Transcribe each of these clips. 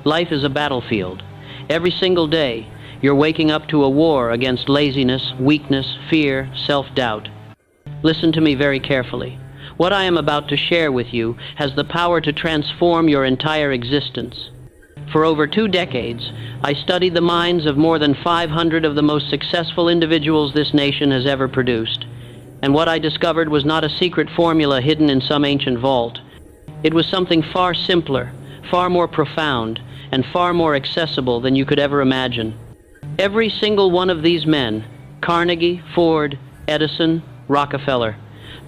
Life is a battlefield. Every single day, you're waking up to a war against laziness, weakness, fear, self-doubt. Listen to me very carefully. What I am about to share with you has the power to transform your entire existence. For over 2 decades, I studied the minds of more than 500 of the most successful individuals this nation has ever produced. And what I discovered was not a secret formula hidden in some ancient vault. It was something far simpler, far more profound, and far more accessible than you could ever imagine. Every single one of these men, Carnegie, Ford, Edison, Rockefeller,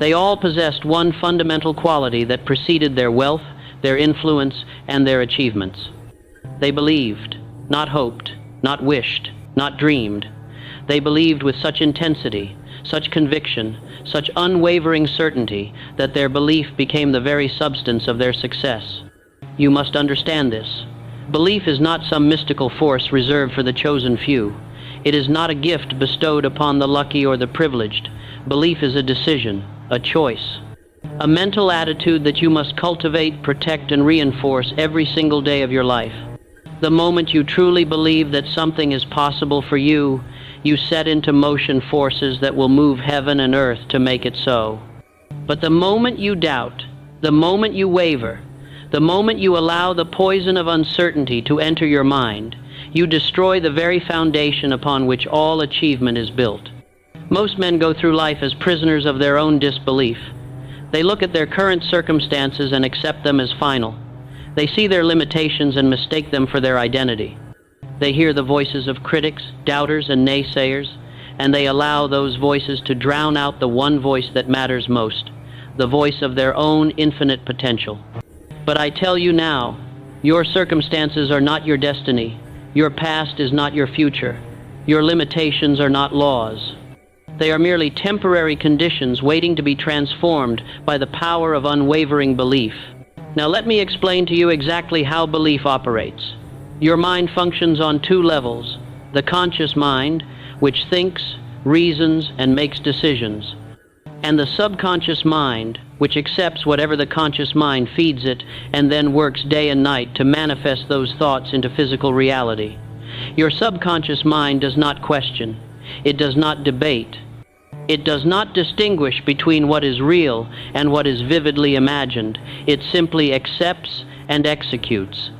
they all possessed one fundamental quality that preceded their wealth, their influence, and their achievements. They believed, not hoped, not wished, not dreamed. They believed with such intensity, such conviction, such unwavering certainty that their belief became the very substance of their success. You must understand this. Belief is not some mystical force reserved for the chosen few. It is not a gift bestowed upon the lucky or the privileged. Belief is a decision, a choice, a mental attitude that you must cultivate, protect, and reinforce every single day of your life. The moment you truly believe that something is possible for you, you set into motion forces that will move heaven and earth to make it so. But the moment you doubt, the moment you waver, the moment you allow the poison of uncertainty to enter your mind, you destroy the very foundation upon which all achievement is built. Most men go through life as prisoners of their own disbelief. They look at their current circumstances and accept them as final. They see their limitations and mistake them for their identity. They hear the voices of critics, doubters, and naysayers, and they allow those voices to drown out the one voice that matters most, the voice of their own infinite potential. But I tell you now, your circumstances are not your destiny. Your past is not your future. Your limitations are not laws. They are merely temporary conditions waiting to be transformed by the power of unwavering belief. Now let me explain to you exactly how belief operates. Your mind functions on 2 levels: the conscious mind, which thinks, reasons, and makes decisions, and the subconscious mind, which accepts whatever the conscious mind feeds it and then works day and night to manifest those thoughts into physical reality. Your subconscious mind does not question. It does not debate. It does not distinguish between what is real and what is vividly imagined. It simply accepts and executes.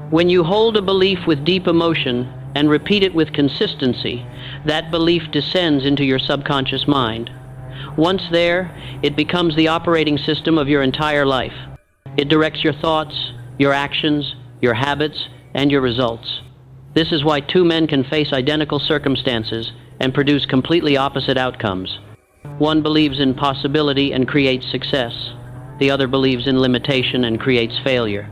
When you hold a belief with deep emotion and repeat it with consistency, that belief descends into your subconscious mind. Once there, it becomes the operating system of your entire life. It directs your thoughts, your actions, your habits, and your results. This is why 2 men can face identical circumstances and produce completely opposite outcomes. One believes in possibility and creates success. The other believes in limitation and creates failure.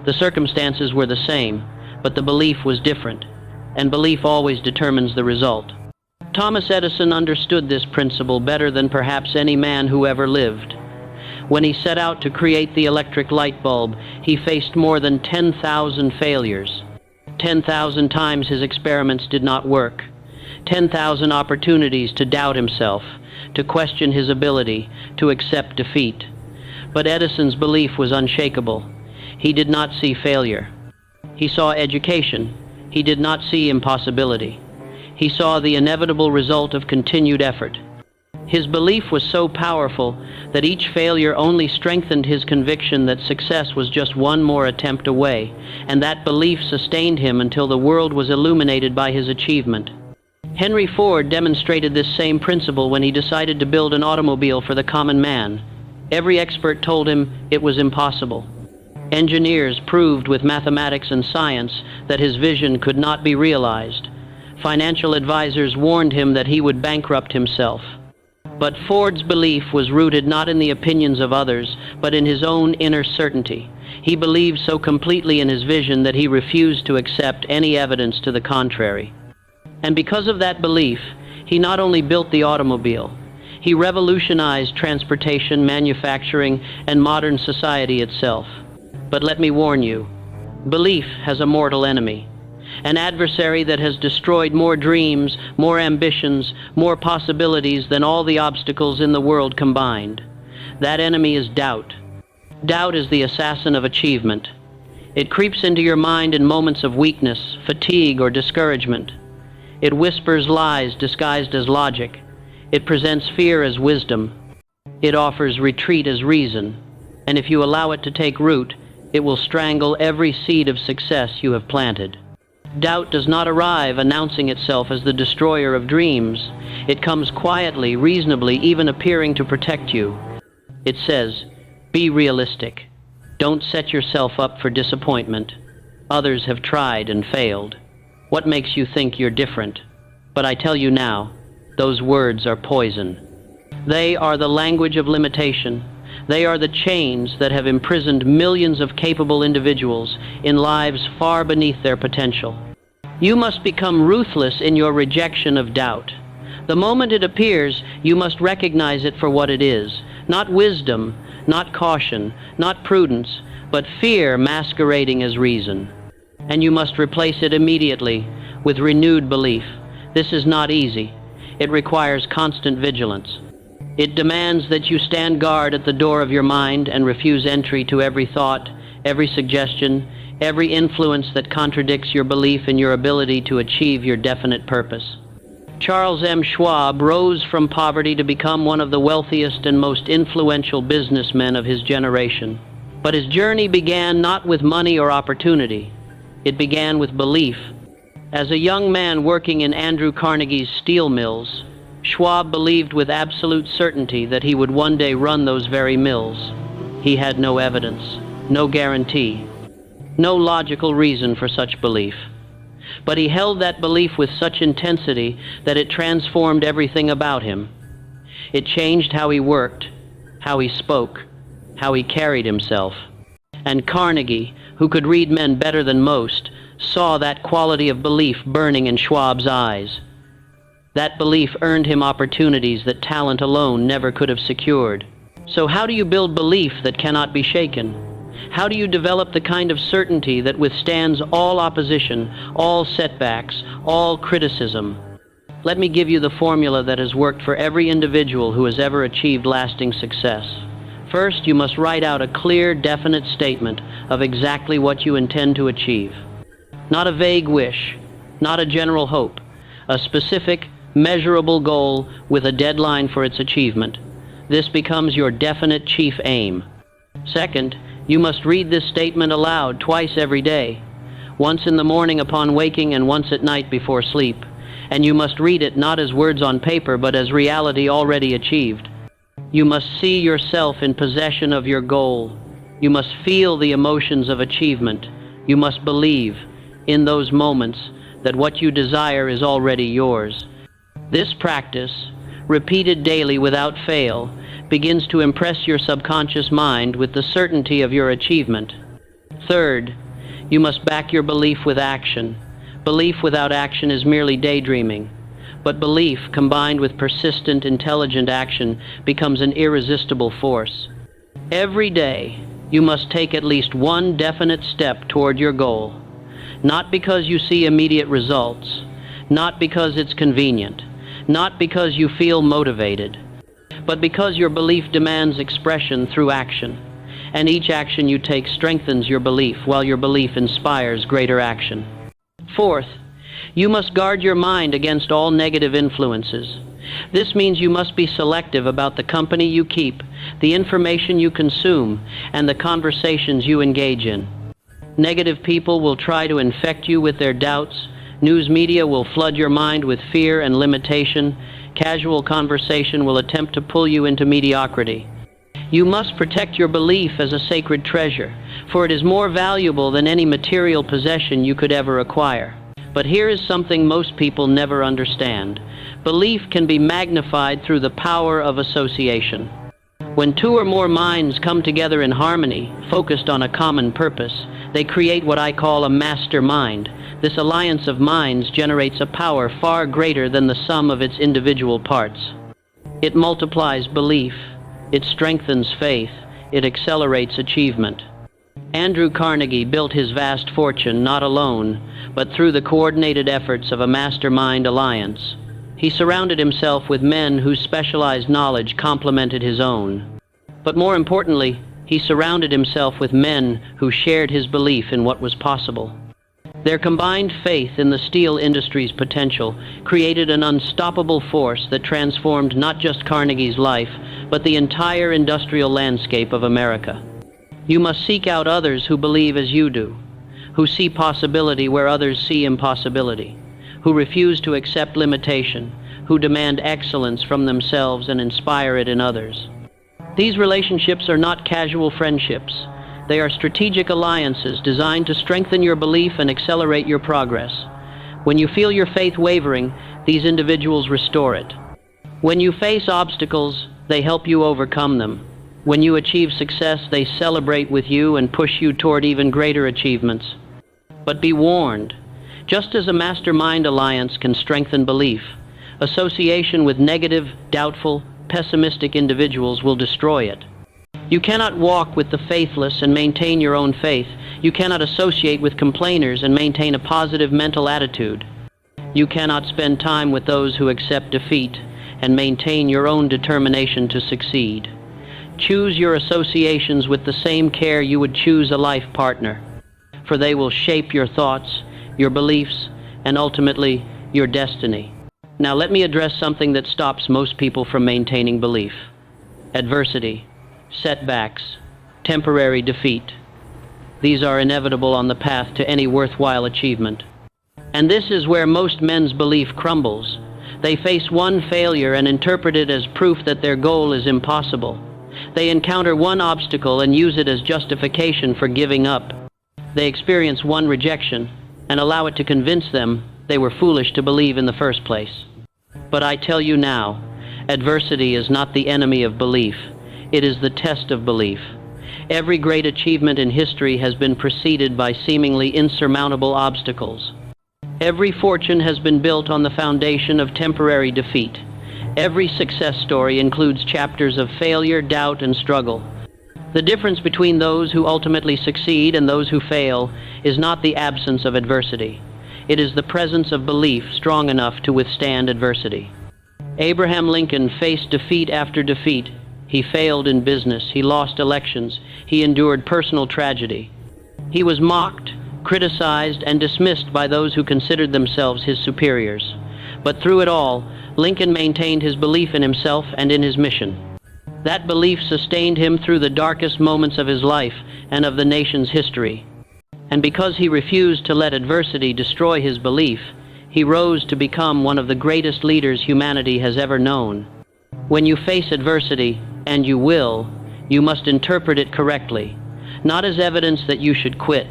The circumstances were the same, but the belief was different, and belief always determines the result. Thomas Edison understood this principle better than perhaps any man who ever lived. When he set out to create the electric light bulb, he faced more than 10,000 failures. 10,000 times his experiments did not work. 10,000 opportunities to doubt himself, to question his ability, to accept defeat. But Edison's belief was unshakable. He did not see failure. He saw education. He did not see impossibility. He saw the inevitable result of continued effort. His belief was so powerful that each failure only strengthened his conviction that success was just one more attempt away, and that belief sustained him until the world was illuminated by his achievement. Henry Ford demonstrated this same principle when he decided to build an automobile for the common man. Every expert told him it was impossible. Engineers proved with mathematics and science that his vision could not be realized. Financial advisors warned him that he would bankrupt himself. But Ford's belief was rooted not in the opinions of others, but in his own inner certainty. He believed so completely in his vision that he refused to accept any evidence to the contrary. And because of that belief, he not only built the automobile, he revolutionized transportation, manufacturing, and modern society itself. But let me warn you, belief has a mortal enemy. An adversary that has destroyed more dreams, more ambitions, more possibilities than all the obstacles in the world combined. That enemy is doubt. Doubt is the assassin of achievement. It creeps into your mind in moments of weakness, fatigue, or discouragement. It whispers lies disguised as logic. It presents fear as wisdom. It offers retreat as reason. And if you allow it to take root, it will strangle every seed of success you have planted. Doubt does not arrive announcing itself as the destroyer of dreams. It comes quietly, reasonably, even appearing to protect you. It says, be realistic. Don't set yourself up for disappointment. Others have tried and failed. What makes you think you're different? But I tell you now, those words are poison. They are the language of limitation. They are the chains that have imprisoned millions of capable individuals in lives far beneath their potential. You must become ruthless in your rejection of doubt. The moment it appears, you must recognize it for what it is. Not wisdom, not caution, not prudence, but fear masquerading as reason. And you must replace it immediately with renewed belief. This is not easy. It requires constant vigilance. It demands that you stand guard at the door of your mind and refuse entry to every thought, every suggestion, every influence that contradicts your belief in your ability to achieve your definite purpose. Charles M. Schwab rose from poverty to become one of the wealthiest and most influential businessmen of his generation. But his journey began not with money or opportunity. It began with belief. As a young man working in Andrew Carnegie's steel mills, Schwab believed with absolute certainty that he would one day run those very mills. He had no evidence, no guarantee, no logical reason for such belief. But he held that belief with such intensity that it transformed everything about him. It changed how he worked, how he spoke, how he carried himself. And Carnegie, who could read men better than most, saw that quality of belief burning in Schwab's eyes. That belief earned him opportunities that talent alone never could have secured. So how do you build belief that cannot be shaken? How do you develop the kind of certainty that withstands all opposition, all setbacks, all criticism? Let me give you the formula that has worked for every individual who has ever achieved lasting success. First, you must write out a clear, definite statement of exactly what you intend to achieve. Not a vague wish, not a general hope, a specific, measurable goal with a deadline for its achievement. This becomes your definite chief aim. Second, you must read this statement aloud twice every day, once in the morning upon waking and once at night before sleep. And you must read it not as words on paper, but as reality already achieved. You must see yourself in possession of your goal. You must feel the emotions of achievement. You must believe, in those moments, that what you desire is already yours. This practice, repeated daily without fail, begins to impress your subconscious mind with the certainty of your achievement. Third, you must back your belief with action. Belief without action is merely daydreaming, but belief combined with persistent, intelligent action becomes an irresistible force. Every day, you must take at least one definite step toward your goal, not because you see immediate results, not because it's convenient, not because you feel motivated, but because your belief demands expression through action, and each action you take strengthens your belief while your belief inspires greater action. Fourth, you must guard your mind against all negative influences. This means you must be selective about the company you keep, the information you consume, and the conversations you engage in. Negative people will try to infect you with their doubts. News media will flood your mind with fear and limitation. Casual conversation will attempt to pull you into mediocrity. You must protect your belief as a sacred treasure, for it is more valuable than any material possession you could ever acquire. But here is something most people never understand. Belief can be magnified through the power of association. When two or more minds come together in harmony, focused on a common purpose, they create what I call a mastermind. This alliance of minds generates a power far greater than the sum of its individual parts. It multiplies belief, it strengthens faith, it accelerates achievement. Andrew Carnegie built his vast fortune not alone, but through the coordinated efforts of a mastermind alliance. He surrounded himself with men whose specialized knowledge complemented his own. But more importantly, he surrounded himself with men who shared his belief in what was possible. Their combined faith in the steel industry's potential created an unstoppable force that transformed not just Carnegie's life, but the entire industrial landscape of America. You must seek out others who believe as you do, who see possibility where others see impossibility, who refuse to accept limitation, who demand excellence from themselves and inspire it in others. These relationships are not casual friendships. They are strategic alliances designed to strengthen your belief and accelerate your progress. When you feel your faith wavering, these individuals restore it. When you face obstacles, they help you overcome them. When you achieve success, they celebrate with you and push you toward even greater achievements. But be warned, just as a mastermind alliance can strengthen belief, association with negative, doubtful, pessimistic individuals will destroy it. You cannot walk with the faithless and maintain your own faith. You cannot associate with complainers and maintain a positive mental attitude. You cannot spend time with those who accept defeat and maintain your own determination to succeed. Choose your associations with the same care you would choose a life partner, for they will shape your thoughts, your beliefs, and ultimately your destiny. Now let me address something that stops most people from maintaining belief: adversity, setbacks, temporary defeat. These are inevitable on the path to any worthwhile achievement. And this is where most men's belief crumbles. They face one failure and interpret it as proof that their goal is impossible. They encounter one obstacle and use it as justification for giving up. They experience one rejection and allow it to convince them they were foolish to believe in the first place. But I tell you now, adversity is not the enemy of belief. It is the test of belief. Every great achievement in history has been preceded by seemingly insurmountable obstacles. Every fortune has been built on the foundation of temporary defeat. Every success story includes chapters of failure, doubt, and struggle. The difference between those who ultimately succeed and those who fail is not the absence of adversity. It is the presence of belief strong enough to withstand adversity. Abraham Lincoln faced defeat after defeat. He failed in business, he lost elections, he endured personal tragedy. He was mocked, criticized, and dismissed by those who considered themselves his superiors. But through it all, Lincoln maintained his belief in himself and in his mission. That belief sustained him through the darkest moments of his life and of the nation's history. And because he refused to let adversity destroy his belief, he rose to become one of the greatest leaders humanity has ever known. When you face adversity, and you will, you must interpret it correctly, not as evidence that you should quit,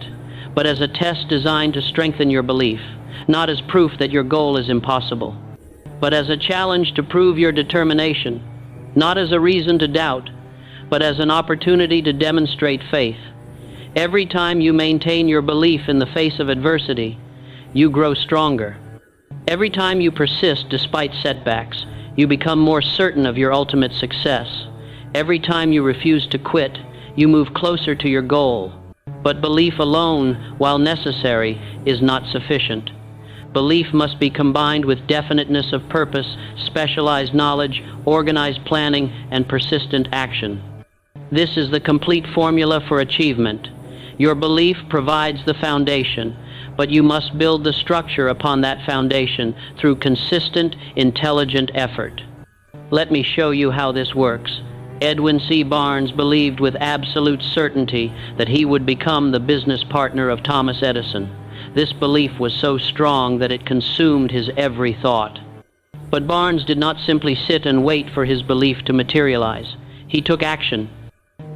but as a test designed to strengthen your belief, not as proof that your goal is impossible, but as a challenge to prove your determination, not as a reason to doubt, but as an opportunity to demonstrate faith. Every time you maintain your belief in the face of adversity, you grow stronger. Every time you persist despite setbacks, you become more certain of your ultimate success. Every time you refuse to quit, you move closer to your goal. But belief alone, while necessary, is not sufficient. Belief must be combined with definiteness of purpose, specialized knowledge, organized planning, and persistent action. This is the complete formula for achievement. Your belief provides the foundation, but you must build the structure upon that foundation through consistent, intelligent effort. Let me show you how this works. Edwin C. Barnes believed with absolute certainty that he would become the business partner of Thomas Edison. This belief was so strong that it consumed his every thought. But Barnes did not simply sit and wait for his belief to materialize. He took action.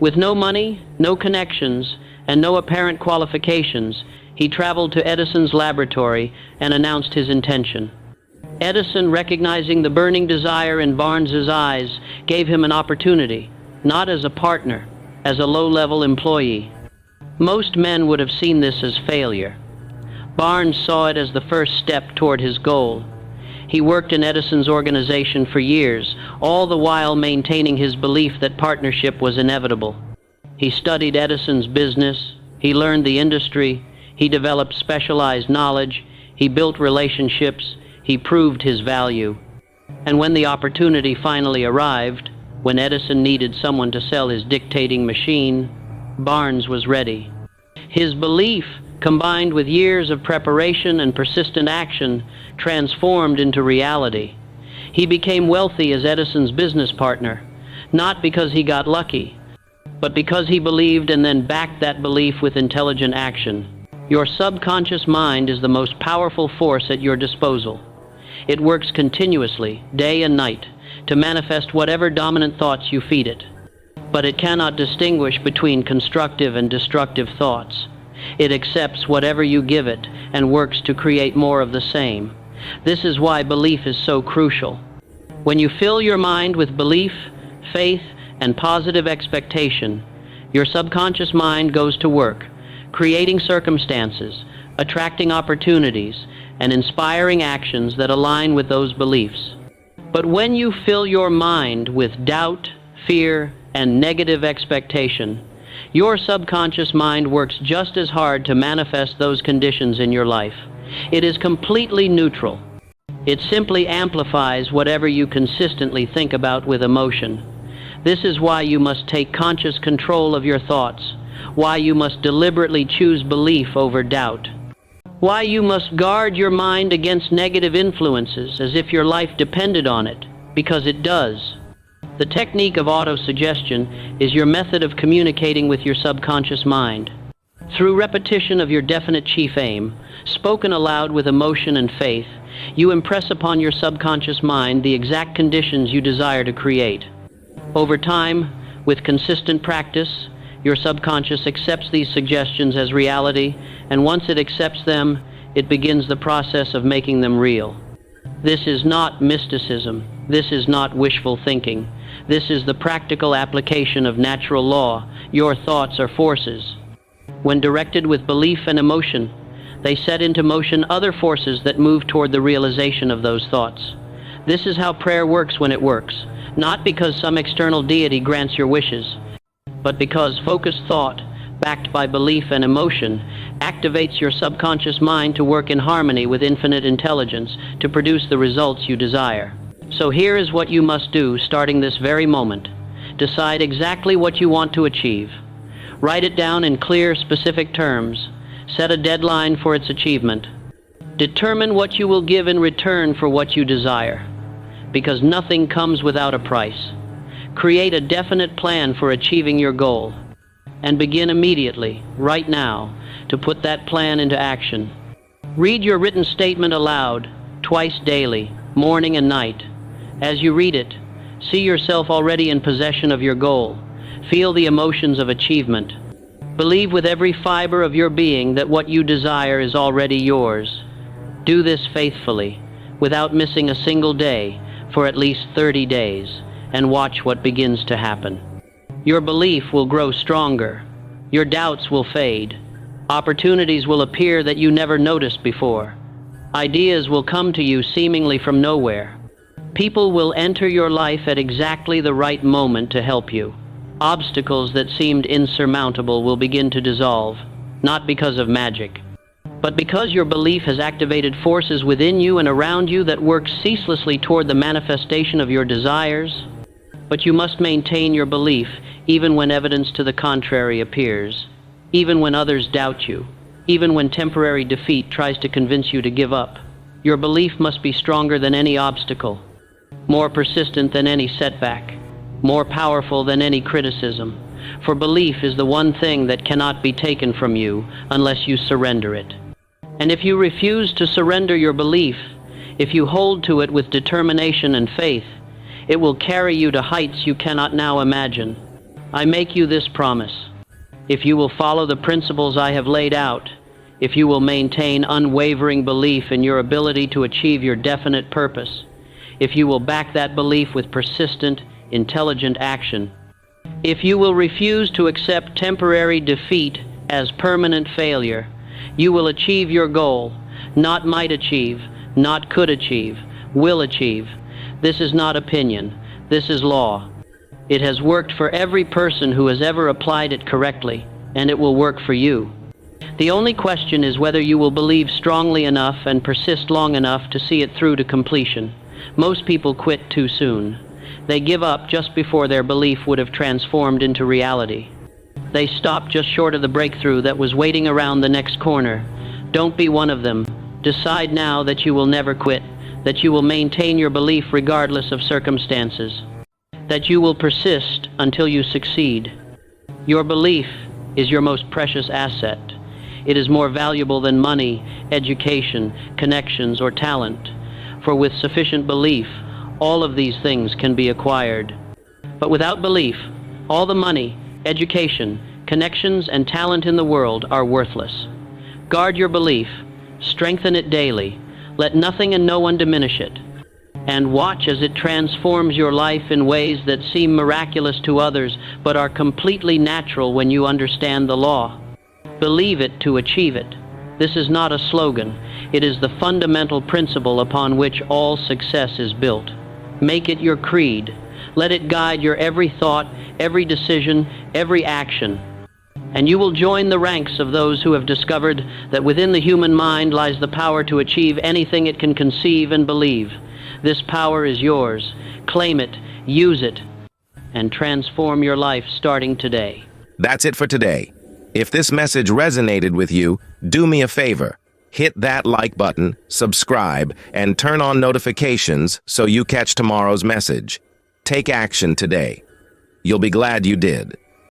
With no money, no connections, and no apparent qualifications, he traveled to Edison's laboratory and announced his intention. Edison, recognizing the burning desire in Barnes's eyes, gave him an opportunity, not as a partner, as a low-level employee. Most men would have seen this as failure. Barnes saw it as the first step toward his goal. He worked in Edison's organization for years, all the while maintaining his belief that partnership was inevitable. He studied Edison's business, he learned the industry, he developed specialized knowledge, he built relationships, he proved his value. And when the opportunity finally arrived, When Edison needed someone to sell his dictating machine, Barnes was ready. His belief, combined with years of preparation and persistent action, transformed into reality. He became wealthy as Edison's business partner, not because he got lucky, but because he believed and then backed that belief with intelligent action. Your subconscious mind is the most powerful force at your disposal. It works continuously, day and night, to manifest whatever dominant thoughts you feed it. But it cannot distinguish between constructive and destructive thoughts. It accepts whatever you give it and works to create more of the same. This is why belief is so crucial. When you fill your mind with belief, faith, and positive expectation, your subconscious mind goes to work, creating circumstances, attracting opportunities, and inspiring actions that align with those beliefs. But when you fill your mind with doubt, fear, and negative expectation, your subconscious mind works just as hard to manifest those conditions in your life. It is completely neutral. It simply amplifies whatever you consistently think about with emotion. This is why you must take conscious control of your thoughts, why you must deliberately choose belief over doubt, why you must guard your mind against negative influences as if your life depended on it, because it does. The technique of autosuggestion is your method of communicating with your subconscious mind. Through repetition of your definite chief aim, spoken aloud with emotion and faith, you impress upon your subconscious mind the exact conditions you desire to create. Over time, with consistent practice, your subconscious accepts these suggestions as reality, and once it accepts them, it begins the process of making them real. This is not mysticism. This is not wishful thinking. This is the practical application of natural law. Your thoughts are forces. When directed with belief and emotion, they set into motion other forces that move toward the realization of those thoughts. This is how prayer works when it works, not because some external deity grants your wishes, but because focused thought, backed by belief and emotion, activates your subconscious mind to work in harmony with infinite intelligence to produce the results you desire. So here is what you must do starting this very moment. Decide exactly what you want to achieve. Write it down in clear, specific terms. Set a deadline for its achievement. Determine what you will give in return for what you desire, because nothing comes without a price. Create a definite plan for achieving your goal, and begin immediately, right now, to put that plan into action. Read your written statement aloud, twice daily, morning and night. As you read it, see yourself already in possession of your goal. Feel the emotions of achievement. Believe with every fiber of your being that what you desire is already yours. Do this faithfully, without missing a single day, for at least 30 days, and watch what begins to happen. Your belief will grow stronger. Your doubts will fade. Opportunities will appear that you never noticed before. Ideas will come to you seemingly from nowhere. People will enter your life at exactly the right moment to help you. Obstacles that seemed insurmountable will begin to dissolve, not because of magic, but because your belief has activated forces within you and around you that work ceaselessly toward the manifestation of your desires. But you must maintain your belief even when evidence to the contrary appears, even when others doubt you, even when temporary defeat tries to convince you to give up. Your belief must be stronger than any obstacle, more persistent than any setback, more powerful than any criticism, for belief is the one thing that cannot be taken from you unless you surrender it. And if you refuse to surrender your belief, if you hold to it with determination and faith, it will carry you to heights you cannot now imagine. I make you this promise. If you will follow the principles I have laid out, if you will maintain unwavering belief in your ability to achieve your definite purpose, if you will back that belief with persistent, intelligent action, if you will refuse to accept temporary defeat as permanent failure, you will achieve your goal. Not might achieve, not could achieve, will achieve. This is not opinion. This is law. It has worked for every person who has ever applied it correctly, and it will work for you. The only question is whether you will believe strongly enough and persist long enough to see it through to completion. Most people quit too soon. They give up just before their belief would have transformed into reality. They stop just short of the breakthrough that was waiting around the next corner. Don't be one of them. Decide now that you will never quit, that you will maintain your belief regardless of circumstances, that you will persist until you succeed. Your belief is your most precious asset. It is more valuable than money, education, connections, or talent. For with sufficient belief, all of these things can be acquired. But without belief, all the money, education, connections, and talent in the world are worthless. Guard your belief, strengthen it daily, let nothing and no one diminish it, and watch as it transforms your life in ways that seem miraculous to others but are completely natural when you understand the law. Believe it to achieve it. This is not a slogan. It is the fundamental principle upon which all success is built. Make it your creed. Let it guide your every thought, every decision, every action. And you will join the ranks of those who have discovered that within the human mind lies the power to achieve anything it can conceive and believe. This power is yours. Claim it, use it, and transform your life starting today. That's it for today. If this message resonated with you, do me a favor. Hit that like button, subscribe, and turn on notifications so you catch tomorrow's message. Take action today. You'll be glad you did.